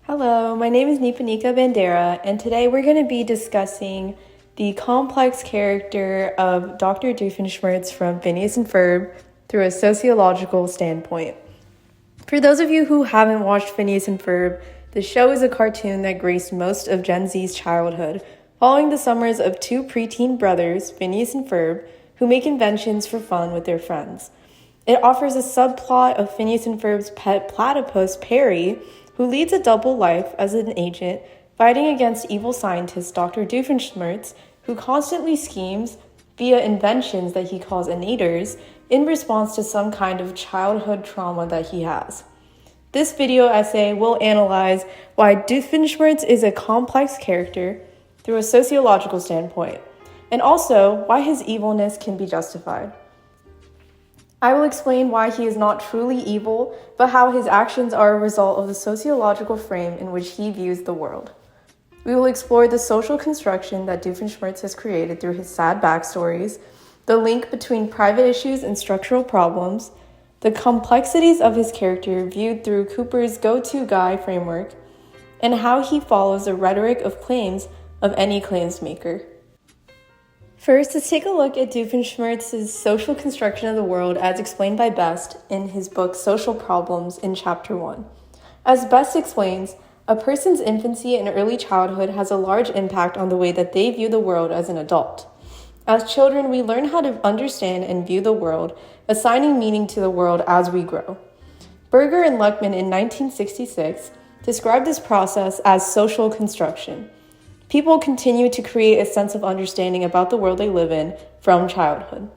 Hello, my name is Nipanika Bandera, and today we're going to be discussing the complex character of Dr. Doofenshmirtz from Phineas and Ferb through a sociological standpoint. For those of you who haven't watched Phineas and Ferb, the show is a cartoon that graced most of Gen Z's childhood, following the summers of two preteen brothers, Phineas and Ferb, who make inventions for fun with their friends. It offers a subplot of Phineas and Ferb's pet platypus, Perry, who leads a double life as an agent fighting against evil scientist Dr. Doofenshmirtz, who constantly schemes via inventions that he calls innators in response to some kind of childhood trauma that he has. This video essay will analyze why Doofenshmirtz is a complex character through a sociological standpoint, and also why his evilness can be justified. I will explain why he is not truly evil, but how his actions are a result of the sociological frame in which he views the world. We will explore the social construction that Doofenshmirtz has created through his sad backstories, the link between private issues and structural problems, the complexities of his character viewed through Cooper's go-to guy framework, and how he follows the rhetoric of claims of any claims maker. First, let's take a look at Doofenshmirtz's social construction of the world as explained by Best in his book Social Problems in Chapter 1. As Best explains, a person's infancy and early childhood has a large impact on the way that they view the world as an adult. As children, we learn how to understand and view the world, assigning meaning to the world as we grow. Berger and Luckman in 1966 described this process as social construction. People continue to create a sense of understanding about the world they live in from childhood.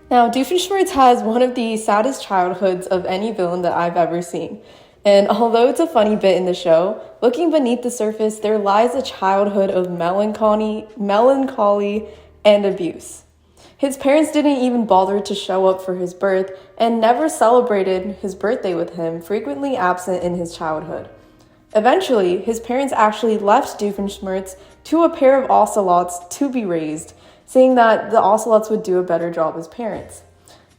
Now, Doofenshmirtz has one of the saddest childhoods of any villain that I've ever seen. And although it's a funny bit in the show, looking beneath the surface, there lies a childhood of melancholy, and abuse. His parents didn't even bother to show up for his birth and never celebrated his birthday with him, frequently absent in his childhood. Eventually, his parents actually left Doofenshmirtz to a pair of ocelots to be raised, saying that the ocelots would do a better job as parents.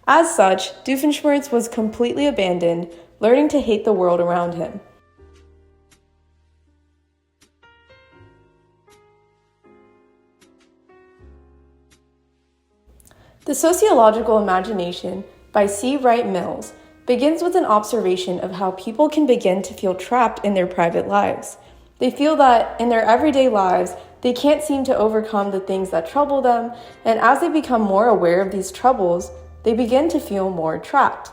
As such, Doofenshmirtz was completely abandoned, learning to hate the world around him. The Sociological Imagination by C. Wright Mills begins with an observation of how people can begin to feel trapped in their private lives. They feel that in their everyday lives, they can't seem to overcome the things that trouble them, and as they become more aware of these troubles, they begin to feel more trapped.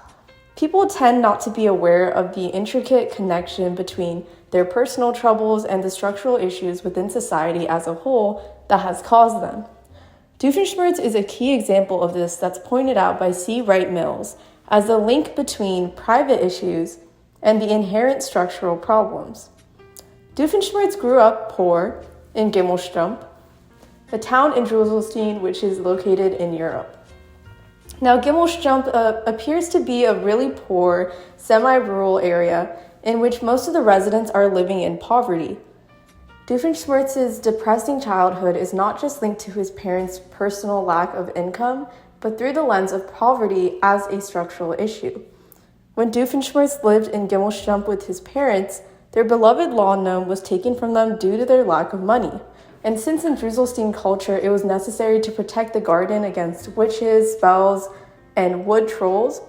People tend not to be aware of the intricate connection between their personal troubles and the structural issues within society as a whole that has caused them. Doofenshmirtz is a key example of this that's pointed out by C. Wright Mills as the link between private issues and the inherent structural problems. Doofenshmirtz grew up poor in Gimelstrup, a town in Druselstein which is located in Europe. Now, Gimelstrup appears to be a really poor, semi-rural area in which most of the residents are living in poverty. Doofenshmirtz's depressing childhood is not just linked to his parents' personal lack of income, but through the lens of poverty as a structural issue. When Doofenshmirtz lived in Gimelstrup with his parents, their beloved lawn gnome was taken from them due to their lack of money. And since in Druselstein culture it was necessary to protect the garden against witches, spells, and wood trolls,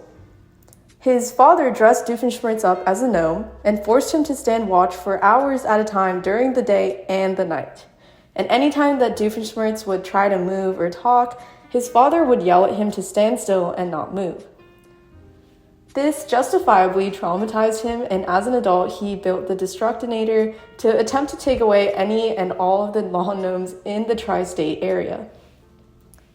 his father dressed Doofenshmirtz up as a gnome and forced him to stand watch for hours at a time during the day and the night. And anytime that Doofenshmirtz would try to move or talk, his father would yell at him to stand still and not move. This justifiably traumatized him, and as an adult, he built the Destructinator to attempt to take away any and all of the lawn gnomes in the tri-state area.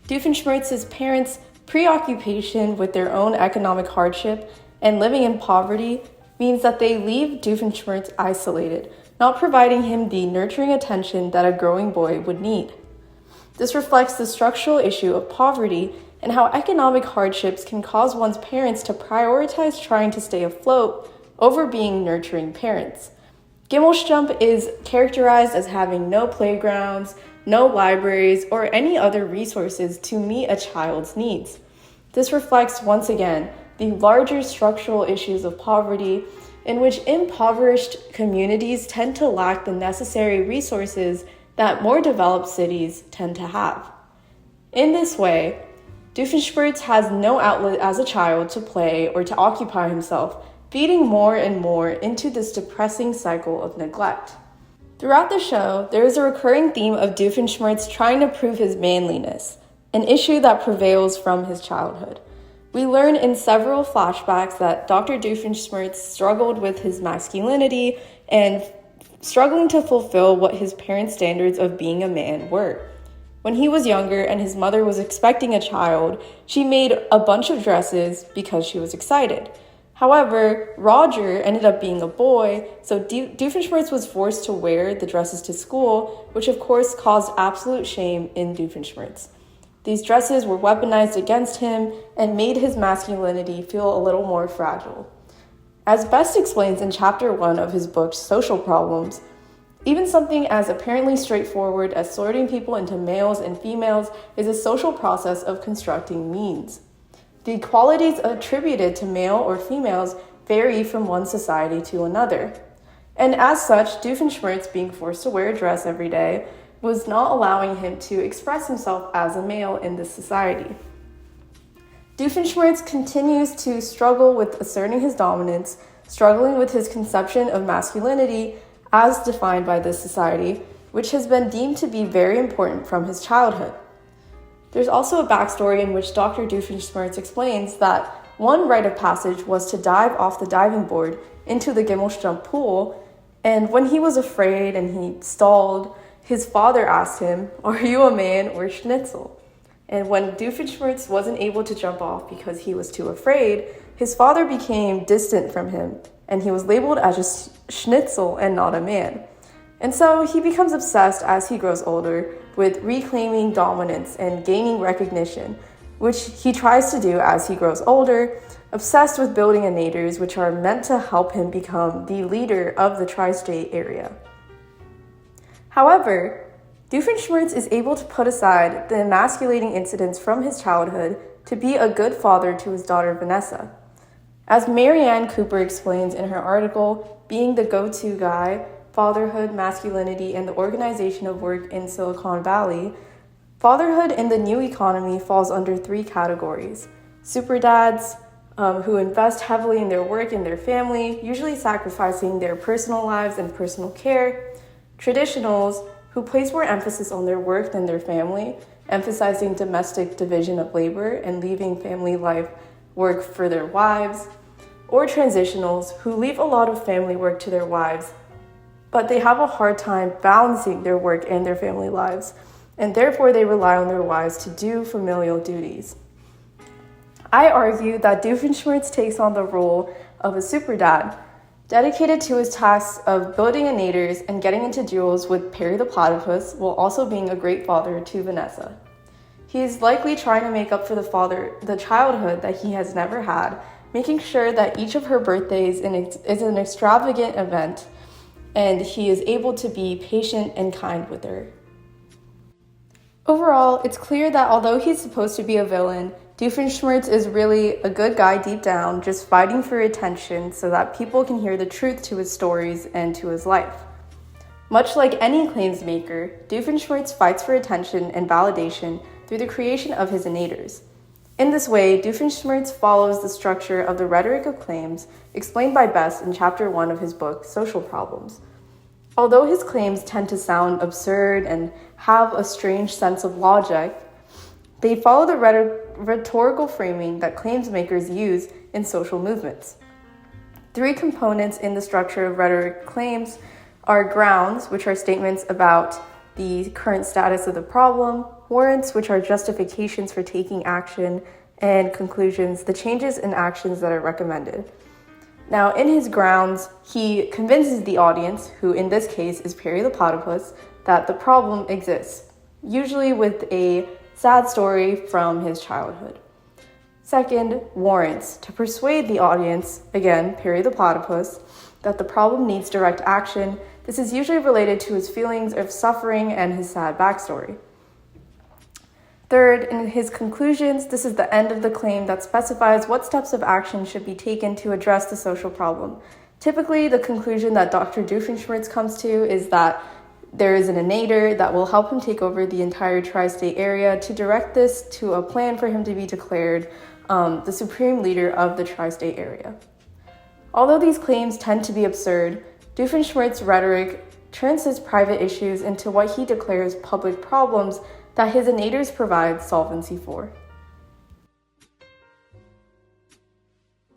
Doofenshmirtz's parents' preoccupation with their own economic hardship and living in poverty means that they leave Doofenshmirtz isolated, not providing him the nurturing attention that a growing boy would need. This reflects the structural issue of poverty and how economic hardships can cause one's parents to prioritize trying to stay afloat over being nurturing parents. Gimelstrup is characterized as having no playgrounds, no libraries, or any other resources to meet a child's needs. This reflects, once again, the larger structural issues of poverty in which impoverished communities tend to lack the necessary resources that more developed cities tend to have. In this way, Doofenshmirtz has no outlet as a child to play or to occupy himself, feeding more and more into this depressing cycle of neglect. Throughout the show, there is a recurring theme of Doofenshmirtz trying to prove his manliness, an issue that prevails from his childhood. We learn in several flashbacks that Dr. Doofenshmirtz struggled with his masculinity and struggling to fulfill what his parents' standards of being a man were. When he was younger and his mother was expecting a child, she made a bunch of dresses because she was excited. However, Roger ended up being a boy, so Doofenshmirtz was forced to wear the dresses to school, which of course caused absolute shame in Doofenshmirtz. These dresses were weaponized against him and made his masculinity feel a little more fragile. As Best explains in Chapter 1 of his book, Social Problems, even something as apparently straightforward as sorting people into males and females is a social process of constructing means. The qualities attributed to male or females vary from one society to another. And as such, Doofenshmirtz being forced to wear a dress every day was not allowing him to express himself as a male in this society. Doofenshmirtz continues to struggle with asserting his dominance, struggling with his conception of masculinity as defined by this society, which has been deemed to be very important from his childhood. There's also a backstory in which Dr. Doofenshmirtz explains that one rite of passage was to dive off the diving board into the Gimmelstump pool, and when he was afraid and he stalled, his father asked him, "Are you a man or schnitzel?" And when Doofenshmirtz wasn't able to jump off because he was too afraid, his father became distant from him, and he was labeled as a schnitzel and not a man. And so he becomes obsessed as he grows older with reclaiming dominance and gaining recognition, which he tries to do as he grows older, obsessed with building innators which are meant to help him become the leader of the tri-state area. However, Doofenshmirtz is able to put aside the emasculating incidents from his childhood to be a good father to his daughter Vanessa. As Marianne Cooper explains in her article, Being the Go-To Guy, Fatherhood, Masculinity, and the Organization of Work in Silicon Valley, fatherhood in the new economy falls under three categories. Super dads, who invest heavily in their work and their family, usually sacrificing their personal lives and personal care. Traditionals, who place more emphasis on their work than their family, emphasizing domestic division of labor and leaving family life work for their wives. Or transitionals, who leave a lot of family work to their wives, but they have a hard time balancing their work and their family lives, and therefore they rely on their wives to do familial duties. I argue that Doofenshmirtz takes on the role of a super dad, dedicated to his tasks of building innators and getting into duels with Perry the Platypus, while also being a great father to Vanessa. He is likely trying to make up for the childhood that he has never had, making sure that each of her birthdays is an extravagant event, and he is able to be patient and kind with her. Overall, it's clear that although he's supposed to be a villain, Doofenshmirtz is really a good guy deep down, just fighting for attention so that people can hear the truth to his stories and to his life. Much like any claims maker, Doofenshmirtz fights for attention and validation through the creation of his innators. In this way, Doofenshmirtz follows the structure of the rhetoric of claims explained by Best in Chapter 1 of his book, Social Problems. Although his claims tend to sound absurd and have a strange sense of logic, they follow the rhetorical framing that claims makers use in social movements. Three components in the structure of rhetoric claims are grounds, which are statements about the current status of the problem, warrants, which are justifications for taking action, and conclusions, the changes in actions that are recommended. Now, in his grounds, he convinces the audience, who in this case is Perry the Platypus, that the problem exists, usually with a sad story from his childhood. Second, warrants, to persuade the audience, again, Perry the Platypus, that the problem needs direct action. This is usually related to his feelings of suffering and his sad backstory. Third, in his conclusions, this is the end of the claim that specifies what steps of action should be taken to address the social problem. Typically, the conclusion that Dr. Doofenshmirtz comes to is that there is an innator that will help him take over the entire tri-state area to direct this to a plan for him to be declared the supreme leader of the tri-state area. Although these claims tend to be absurd, Doofenshmirtz's rhetoric turns his private issues into what he declares public problems that his innators provide solvency for.